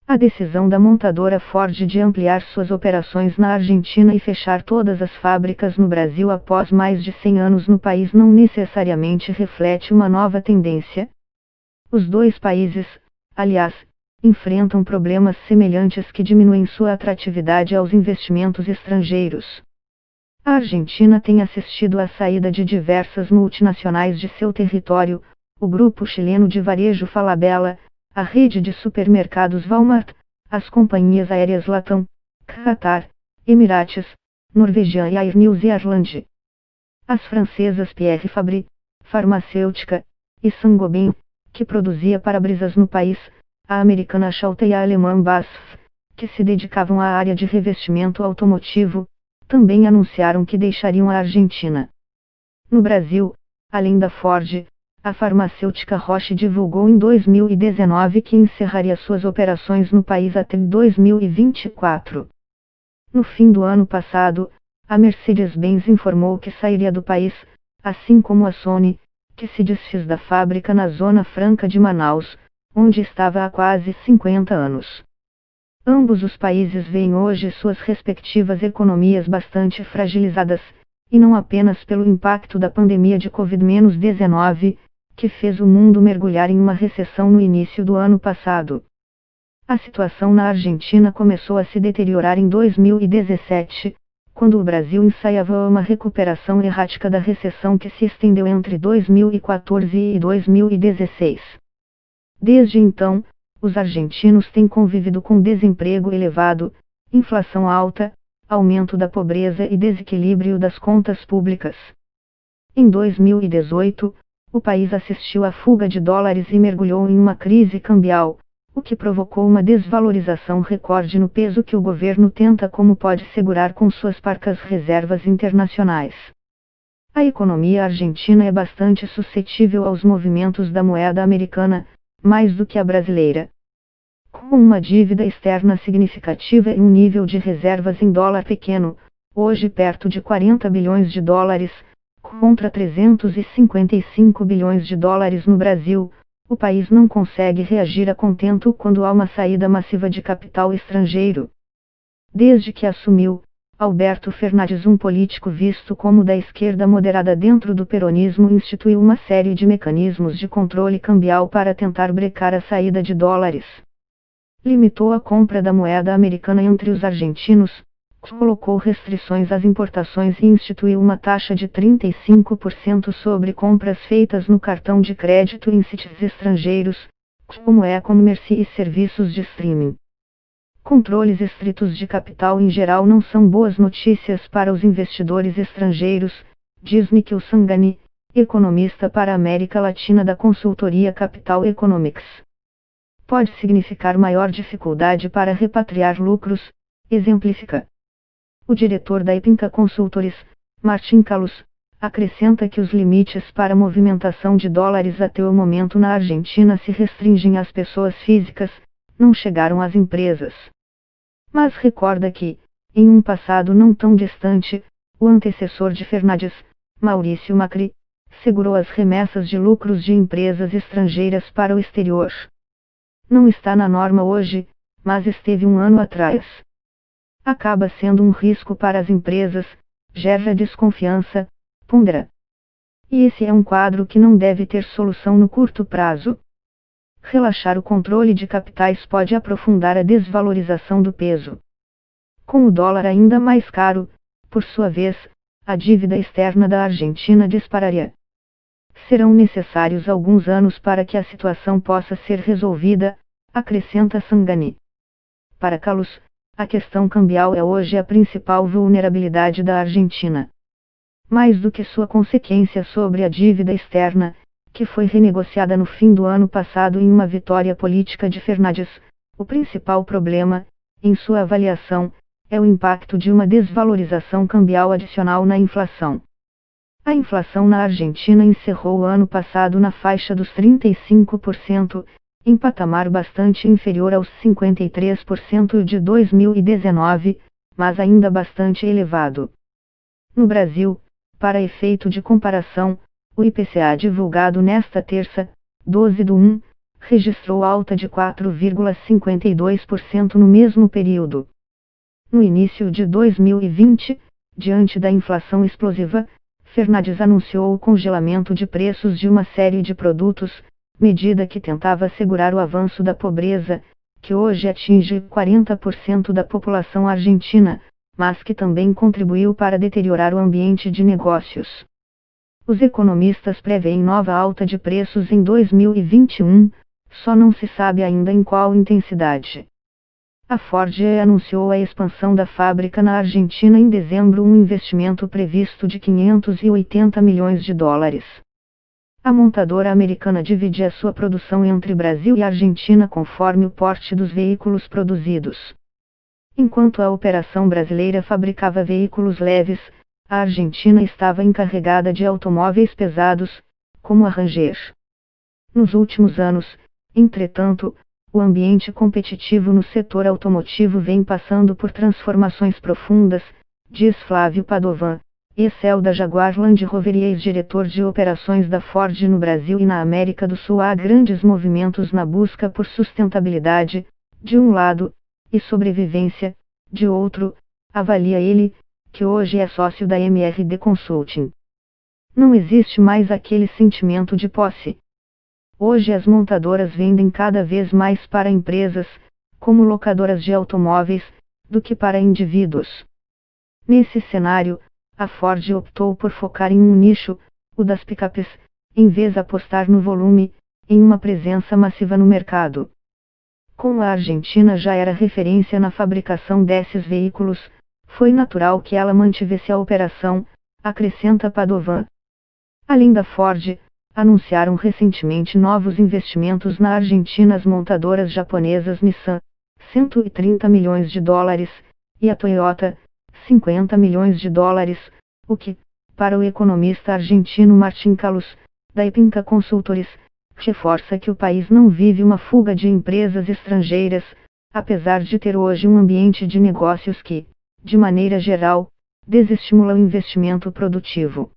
A decisão da montadora Ford de ampliar suas operações na Argentina e fechar todas as fábricas no Brasil após mais de 100 anos no país não necessariamente reflete uma nova tendência. Os dois países, aliás, enfrentam problemas semelhantes que diminuem sua atratividade aos investimentos estrangeiros. A Argentina tem assistido à saída de diversas multinacionais de seu território, o grupo chileno de varejo Falabella, a rede de supermercados Walmart, as companhias aéreas Latam, Qatar, Emirates, Norwegian e Air New Zealand. As francesas Pierre Fabre, farmacêutica, e Saint-Gobain, que produzia para-brisas no país, a americana Scholte e a alemã BASF, que se dedicavam à área de revestimento automotivo, também anunciaram que deixariam a Argentina. No Brasil, além da Ford, a farmacêutica Roche divulgou em 2019 que encerraria suas operações no país até 2024. No fim do ano passado, a Mercedes-Benz informou que sairia do país, assim como a Sony, que se desfez da fábrica na Zona Franca de Manaus, onde estava há quase 50 anos. Ambos os países veem hoje suas respectivas economias bastante fragilizadas, e não apenas pelo impacto da pandemia de Covid-19, que fez o mundo mergulhar em uma recessão no início do ano passado. A situação na Argentina começou a se deteriorar em 2017, quando o Brasil ensaiava uma recuperação errática da recessão que se estendeu entre 2014 e 2016. Desde então, os argentinos têm convivido com desemprego elevado, inflação alta, aumento da pobreza e desequilíbrio das contas públicas. Em 2018, o país assistiu à fuga de dólares e mergulhou em uma crise cambial, o que provocou uma desvalorização recorde no peso que o governo tenta como pode segurar com suas parcas reservas internacionais. A economia argentina é bastante suscetível aos movimentos da moeda americana, mais do que a brasileira. Com uma dívida externa significativa e um nível de reservas em dólar pequeno, hoje perto de 40 bilhões de dólares, contra 355 bilhões de dólares no Brasil, o país não consegue reagir a contento quando há uma saída massiva de capital estrangeiro. Desde que assumiu, Alberto Fernandes, um político visto como da esquerda moderada dentro do peronismo, instituiu uma série de mecanismos de controle cambial para tentar brecar a saída de dólares. Limitou a compra da moeda americana entre os argentinos, colocou restrições às importações e instituiu uma taxa de 35% sobre compras feitas no cartão de crédito em sites estrangeiros, como e-commerce e serviços de streaming. Controles estritos de capital em geral não são boas notícias para os investidores estrangeiros, diz Nikhil Sanghani, economista para a América Latina da consultoria Capital Economics. Pode significar maior dificuldade para repatriar lucros, exemplifica. O diretor da Ipinca Consultores, Martin Calus, acrescenta que os limites para movimentação de dólares até o momento na Argentina se restringem às pessoas físicas, não chegaram às empresas. Mas recorda que, em um passado não tão distante, o antecessor de Fernandes, Maurício Macri, segurou as remessas de lucros de empresas estrangeiras para o exterior. Não está na norma hoje, mas esteve um ano atrás. Acaba sendo um risco para as empresas, gera desconfiança, pondera. E esse é um quadro que não deve ter solução no curto prazo. Relaxar o controle de capitais pode aprofundar a desvalorização do peso. Com o dólar ainda mais caro, por sua vez, a dívida externa da Argentina dispararia. Serão necessários alguns anos para que a situação possa ser resolvida, acrescenta Sanghani. Para Calus, a questão cambial é hoje a principal vulnerabilidade da Argentina. Mais do que sua consequência sobre a dívida externa, que foi renegociada no fim do ano passado em uma vitória política de Fernandes, o principal problema, em sua avaliação, é o impacto de uma desvalorização cambial adicional na inflação. A inflação na Argentina encerrou o ano passado na faixa dos 35%, em patamar bastante inferior aos 53% de 2019, mas ainda bastante elevado. No Brasil, para efeito de comparação, o IPCA divulgado nesta terça, 12/1, registrou alta de 4,52% no mesmo período. No início de 2020, diante da inflação explosiva, Fernandes anunciou o congelamento de preços de uma série de produtos, medida que tentava assegurar o avanço da pobreza, que hoje atinge 40% da população argentina, mas que também contribuiu para deteriorar o ambiente de negócios. Os economistas preveem nova alta de preços em 2021, só não se sabe ainda em qual intensidade. A Ford anunciou a expansão da fábrica na Argentina em dezembro, um investimento previsto de 580 milhões de dólares. A montadora americana divide a sua produção entre Brasil e Argentina conforme o porte dos veículos produzidos. Enquanto a operação brasileira fabricava veículos leves, a Argentina estava encarregada de automóveis pesados, como a Ranger. Nos últimos anos, entretanto, o ambiente competitivo no setor automotivo vem passando por transformações profundas, diz Flávio Padovan, ex-CEO da Jaguar Land Rover e ex-diretor de operações da Ford no Brasil e na América do Sul. Há grandes movimentos na busca por sustentabilidade, de um lado, e sobrevivência, de outro, avalia ele, que hoje é sócio da MRD Consulting. Não existe mais aquele sentimento de posse. Hoje as montadoras vendem cada vez mais para empresas, como locadoras de automóveis, do que para indivíduos. Nesse cenário, a Ford optou por focar em um nicho, o das picapes, em vez de apostar no volume, em uma presença massiva no mercado. Como a Argentina já era referência na fabricação desses veículos, foi natural que ela mantivesse a operação, acrescenta Padovan. Além da Ford, anunciaram recentemente novos investimentos na Argentina as montadoras japonesas Nissan, 130 milhões de dólares, e a Toyota, 50 milhões de dólares, o que, para o economista argentino Martín Calus, da Ipinca Consultores, reforça que o país não vive uma fuga de empresas estrangeiras, apesar de ter hoje um ambiente de negócios que, de maneira geral, desestimula o investimento produtivo.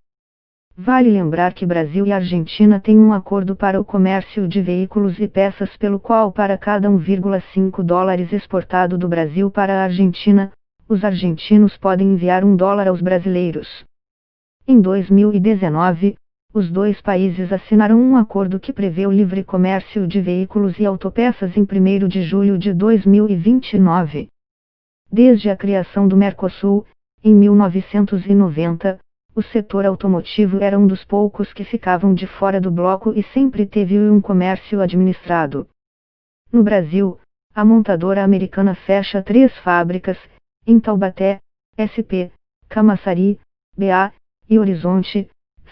Vale lembrar que Brasil e Argentina têm um acordo para o comércio de veículos e peças pelo qual para cada 1,5 dólares exportado do Brasil para a Argentina, os argentinos podem enviar $1 aos brasileiros. Em 2019, os dois países assinaram um acordo que prevê o livre comércio de veículos e autopeças em 1º de julho de 2029. Desde a criação do Mercosul, em 1990, o setor automotivo era um dos poucos que ficavam de fora do bloco e sempre teve um comércio administrado. No Brasil, a montadora americana fecha 3 fábricas, em Taubaté, SP, Camaçari, BA, e Horizonte,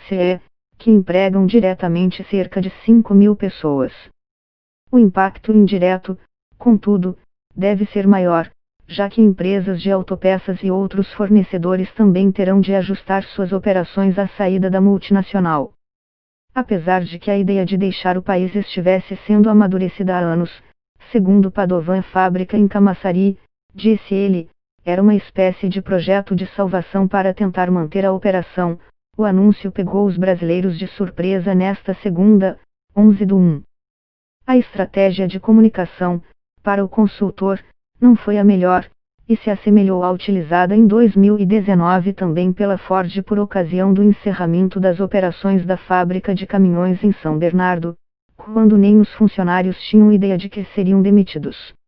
CE, que empregam diretamente cerca de 5.000 pessoas. O impacto indireto, contudo, deve ser maior, já que empresas de autopeças e outros fornecedores também terão de ajustar suas operações à saída da multinacional. Apesar de que a ideia de deixar o país estivesse sendo amadurecida há anos, segundo Padovan, fábrica em Camaçari, disse ele, era uma espécie de projeto de salvação para tentar manter a operação. O anúncio pegou os brasileiros de surpresa nesta segunda, 11/1. A estratégia de comunicação, para o consultor, não foi a melhor, e se assemelhou à utilizada em 2019 também pela Ford por ocasião do encerramento das operações da fábrica de caminhões em São Bernardo, quando nem os funcionários tinham ideia de que seriam demitidos.